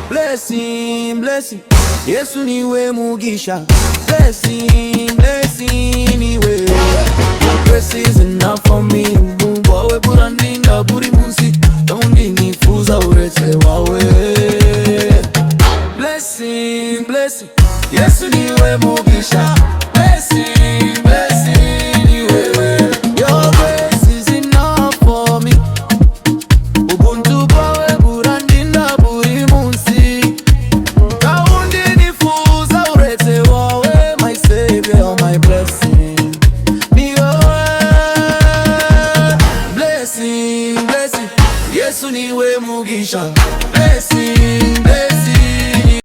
Blessing, blessing, Yesu niwe mugisha. Blessing, blessing, niwe. Your grace is enough for me. Mungu wawe burandinda buri munsi, don't nifuza uretse wawe. Blessing, blessing, Yesu niwe mugisha. Blessing, blessing, niwe. Your grace is enough for me. Ubuntu bwawe burandinda buri munsi, kaundi nifuza uretse wawe. My savior, my blessing, niwe. Blessing, blessing, Yesu niwe mugisha. Blessing